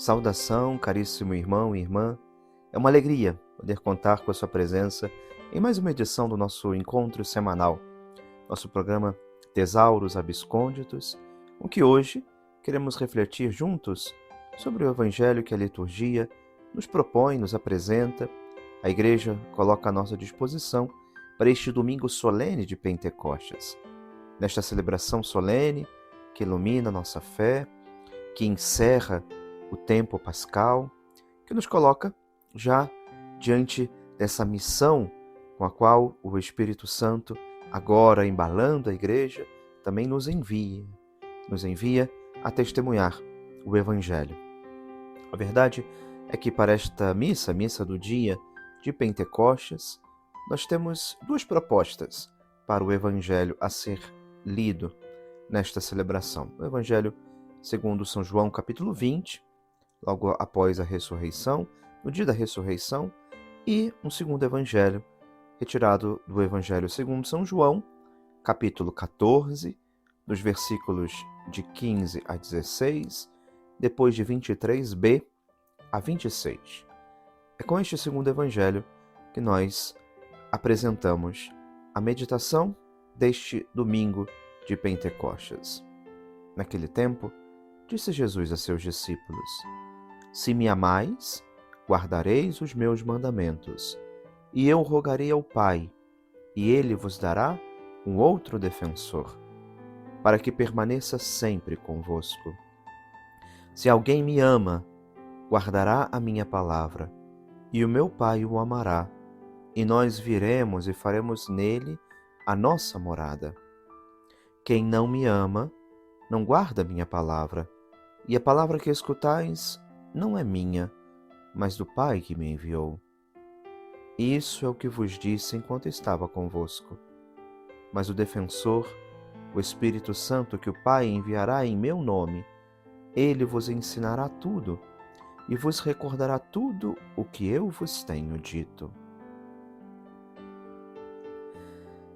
Saudação, caríssimo irmão e irmã. É uma alegria poder contar com a sua presença em mais uma edição do nosso encontro semanal, nosso programa Tesauros Abscônditos, com que hoje queremos refletir juntos sobre o Evangelho que a liturgia nos propõe, nos apresenta. A Igreja coloca à nossa disposição para este domingo solene de Pentecostes. Nesta celebração solene que ilumina nossa fé, que encerra o tempo pascal, que nos coloca já diante dessa missão com a qual o Espírito Santo, agora embalando a Igreja, também nos envia a testemunhar o Evangelho. A verdade é que para esta missa do dia de Pentecostes, nós temos duas propostas para o Evangelho a ser lido nesta celebração. O Evangelho segundo São João, capítulo 20, logo após a ressurreição, no dia da ressurreição, e um segundo evangelho, retirado do Evangelho segundo São João, capítulo 14, dos versículos de 15 a 16, depois de 23b a 26. É com este segundo evangelho que nós apresentamos a meditação deste domingo de Pentecostes. Naquele tempo, disse Jesus a seus discípulos: Se me amais, guardareis os meus mandamentos, e eu rogarei ao Pai, e ele vos dará um outro defensor, para que permaneça sempre convosco. Se alguém me ama, guardará a minha palavra, e o meu Pai o amará, e nós viremos e faremos nele a nossa morada. Quem não me ama, não guarda a minha palavra, e a palavra que escutais não é minha, mas do Pai que me enviou. Isso é o que vos disse enquanto estava convosco. Mas o defensor, o Espírito Santo que o Pai enviará em meu nome, ele vos ensinará tudo e vos recordará tudo o que eu vos tenho dito.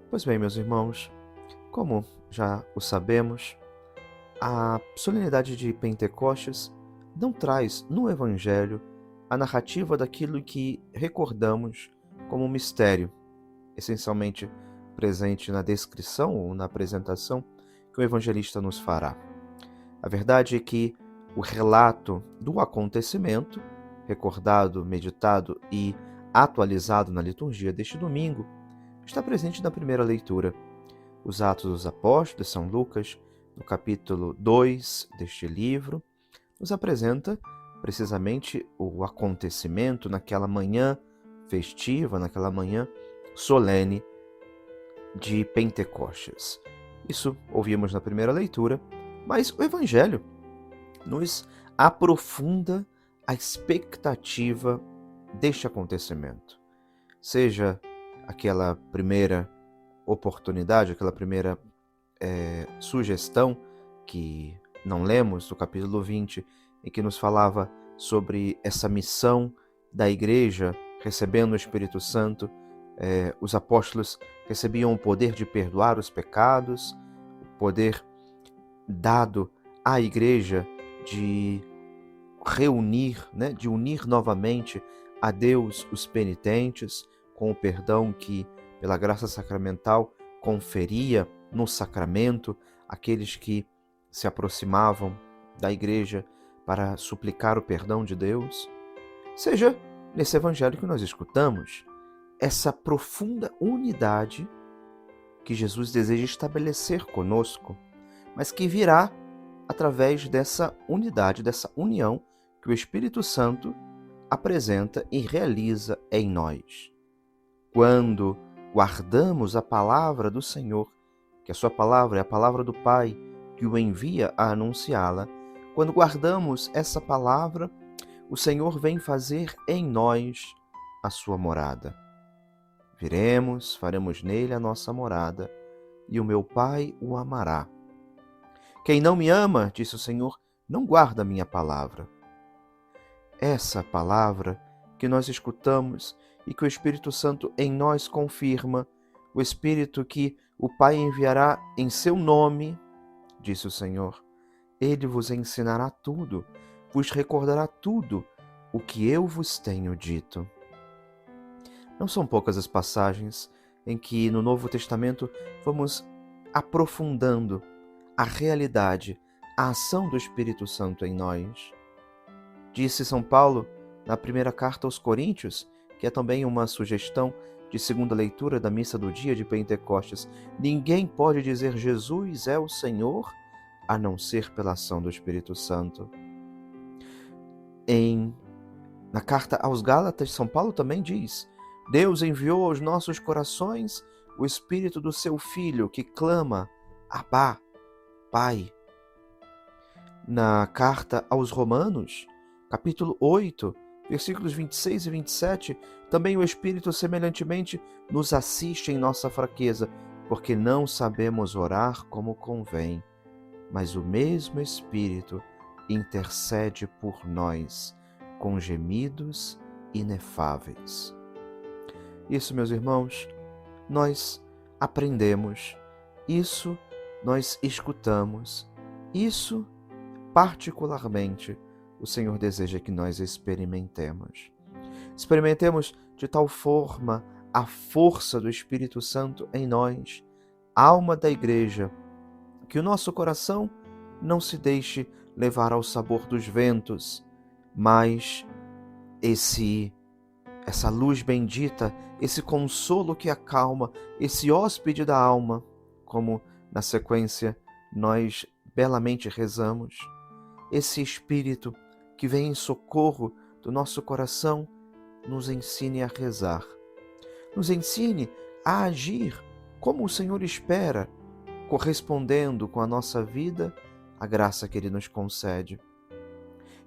Pois bem, meus irmãos, como já o sabemos, a solenidade de Pentecostes não traz no Evangelho a narrativa daquilo que recordamos como um mistério, essencialmente presente na descrição ou na apresentação que o evangelista nos fará. A verdade é que o relato do acontecimento, recordado, meditado e atualizado na liturgia deste domingo, está presente na primeira leitura. Os Atos dos Apóstolos de São Lucas, no capítulo 2 deste livro, nos apresenta precisamente o acontecimento naquela manhã festiva, naquela manhã solene de Pentecostes. Isso ouvimos na primeira leitura, mas o Evangelho nos aprofunda a expectativa deste acontecimento. Seja aquela primeira oportunidade, aquela primeira sugestão que não lemos do capítulo 20 e que nos falava sobre essa missão da Igreja recebendo o Espírito Santo. Os apóstolos recebiam o poder de perdoar os pecados, o poder dado à Igreja de reunir, de unir novamente a Deus os penitentes com o perdão que, pela graça sacramental, conferia no sacramento aqueles que se aproximavam da Igreja para suplicar o perdão de Deus. Seja nesse evangelho que nós escutamos essa profunda unidade que Jesus deseja estabelecer conosco, mas que virá através dessa unidade, dessa união que o Espírito Santo apresenta e realiza em nós. Quando guardamos a palavra do Senhor, que a sua palavra é a palavra do Pai que o envia a anunciá-la, quando guardamos essa palavra, o Senhor vem fazer em nós a sua morada. Viremos, faremos nele a nossa morada, e o meu Pai o amará. Quem não me ama, disse o Senhor, não guarda a minha palavra. Essa palavra que nós escutamos e que o Espírito Santo em nós confirma, o Espírito que o Pai enviará em seu nome, disse o Senhor, ele vos ensinará tudo vos recordará tudo o que eu vos tenho dito. Não são poucas as passagens em que no Novo Testamento vamos aprofundando a realidade, a ação do Espírito Santo em nós. Disse São Paulo na primeira carta aos Coríntios, que é também uma sugestão de segunda leitura da missa do dia de Pentecostes: ninguém pode dizer Jesus é o Senhor a não ser pela ação do Espírito Santo. Na carta aos Gálatas, São Paulo também diz: Deus enviou aos nossos corações o Espírito do seu Filho, que clama, Abá, Pai. Na carta aos Romanos, capítulo 8, versículos 26 e 27, também o Espírito semelhantemente nos assiste em nossa fraqueza, porque não sabemos orar como convém, mas o mesmo Espírito intercede por nós, com gemidos inefáveis. Isso, meus irmãos, nós aprendemos, isso nós escutamos, isso particularmente o Senhor deseja que nós experimentemos. Experimentemos de tal forma a força do Espírito Santo em nós, alma da Igreja, que o nosso coração não se deixe levar ao sabor dos ventos, mas essa luz bendita, esse consolo que acalma, esse hóspede da alma, como na sequência nós belamente rezamos, esse Espírito que vem em socorro do nosso coração, nos ensine a rezar, nos ensine a agir como o Senhor espera, correspondendo com a nossa vida a graça que Ele nos concede.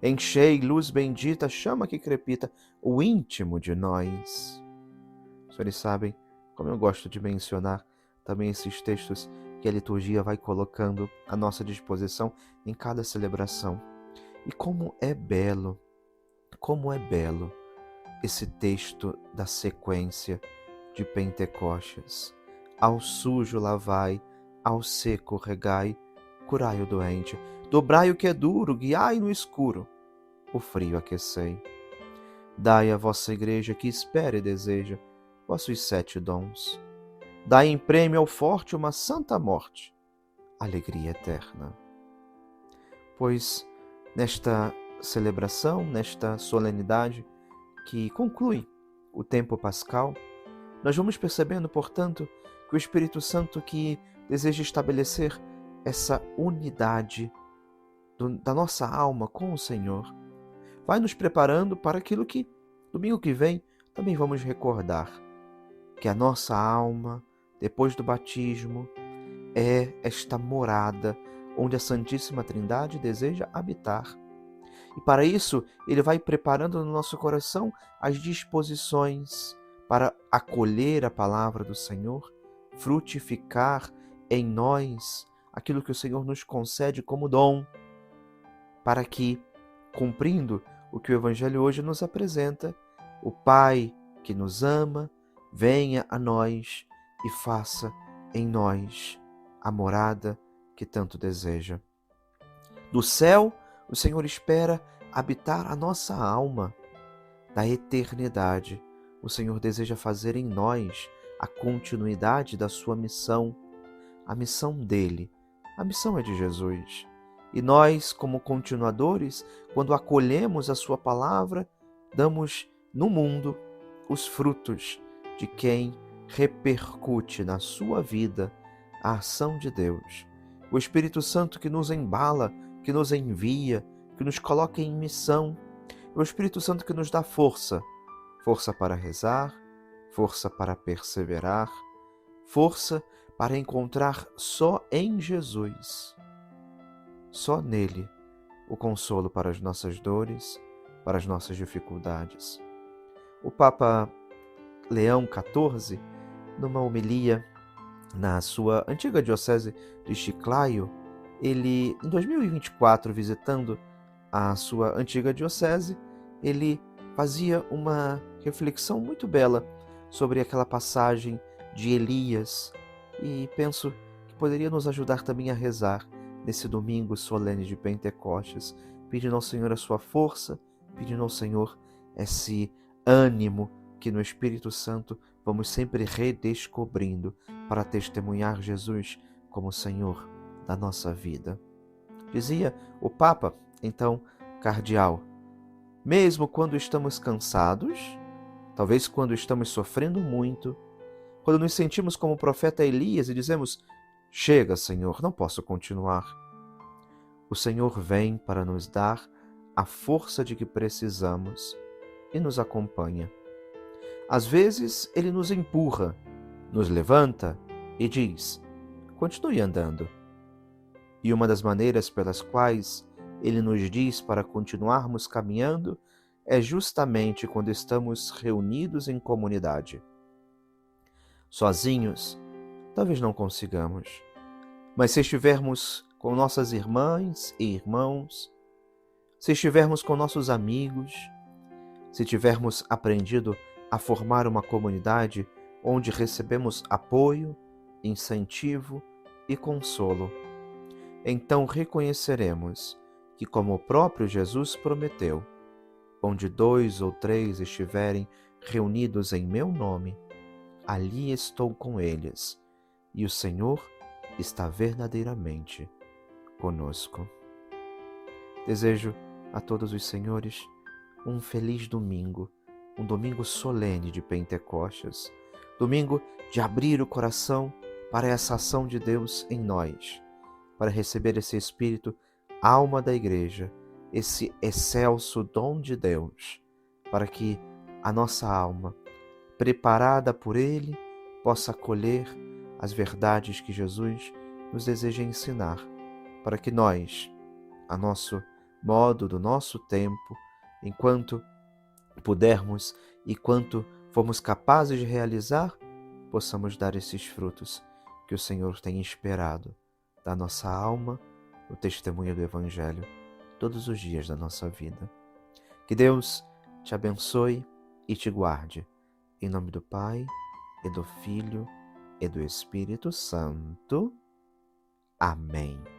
Enchei, luz bendita, chama que crepita, o íntimo de nós. Os senhores sabem como eu gosto de mencionar também esses textos que a liturgia vai colocando à nossa disposição em cada celebração. E como é belo esse texto da sequência de Pentecostes. Ao sujo lavai, ao seco regai, curai o doente, dobrai o que é duro, guiai no escuro, o frio aquecei. Dai à vossa igreja que espera e deseja vossos 7 dons. Dai em prêmio ao forte uma santa morte, alegria eterna. Pois nesta celebração, nesta solenidade que conclui o tempo pascal, nós vamos percebendo, portanto, que o Espírito Santo que deseja estabelecer essa unidade da nossa alma com o Senhor, vai nos preparando para aquilo que, domingo que vem, também vamos recordar, que a nossa alma, depois do batismo, é esta morada onde a Santíssima Trindade deseja habitar. E para isso, Ele vai preparando no nosso coração as disposições para acolher a palavra do Senhor, frutificar em nós aquilo que o Senhor nos concede como dom, para que, cumprindo o que o Evangelho hoje nos apresenta, o Pai que nos ama venha a nós e faça em nós a morada que tanto deseja. Do céu, o Senhor espera habitar a nossa alma. Da eternidade, o Senhor deseja fazer em nós a continuidade da sua missão, a missão dele. A missão é de Jesus. E nós, como continuadores, quando acolhemos a sua palavra, damos no mundo os frutos de quem repercute na sua vida a ação de Deus. O Espírito Santo que nos embala, que nos envia, que nos coloca em missão. O Espírito Santo que nos dá força. Força para rezar, força para perseverar, força para encontrar só em Jesus, só nele, o consolo para as nossas dores, para as nossas dificuldades. O Papa Leão XIV, numa homilia na sua antiga diocese de Chiclayo, ele, em 2024, visitando a sua antiga diocese, ele fazia uma reflexão muito bela sobre aquela passagem de Elias e penso que poderia nos ajudar também a rezar nesse domingo solene de Pentecostes, pedindo ao Senhor a sua força, pedindo ao Senhor esse ânimo que no Espírito Santo vamos sempre redescobrindo para testemunhar Jesus como Senhor da nossa vida. Dizia o Papa, então cardeal, mesmo quando estamos cansados, talvez quando estamos sofrendo muito, quando nos sentimos como o profeta Elias e dizemos: chega, Senhor, não posso continuar. O Senhor vem para nos dar a força de que precisamos e nos acompanha. Às vezes, Ele nos empurra, nos levanta e diz: continue andando. E uma das maneiras pelas quais Ele nos diz para continuarmos caminhando é justamente quando estamos reunidos em comunidade. Sozinhos, talvez não consigamos, mas se estivermos com nossas irmãs e irmãos, se estivermos com nossos amigos, se tivermos aprendido a formar uma comunidade onde recebemos apoio, incentivo e consolo, então reconheceremos que, como o próprio Jesus prometeu, onde 2 ou 3 estiverem reunidos em meu nome, ali estou com eles, e o Senhor está verdadeiramente conosco. Desejo a todos os senhores um feliz domingo, um domingo solene de Pentecostes, domingo de abrir o coração para essa ação de Deus em nós, para receber esse Espírito, alma da Igreja, esse excelso dom de Deus, para que a nossa alma, preparada por Ele, possa acolher as verdades que Jesus nos deseja ensinar, para que nós, a nosso modo, do nosso tempo, enquanto pudermos e quanto formos capazes de realizar, possamos dar esses frutos que o Senhor tem esperado da nossa alma, o testemunho do Evangelho, todos os dias da nossa vida. Que Deus te abençoe e te guarde. Em nome do Pai, e do Filho, e do Espírito Santo. Amém.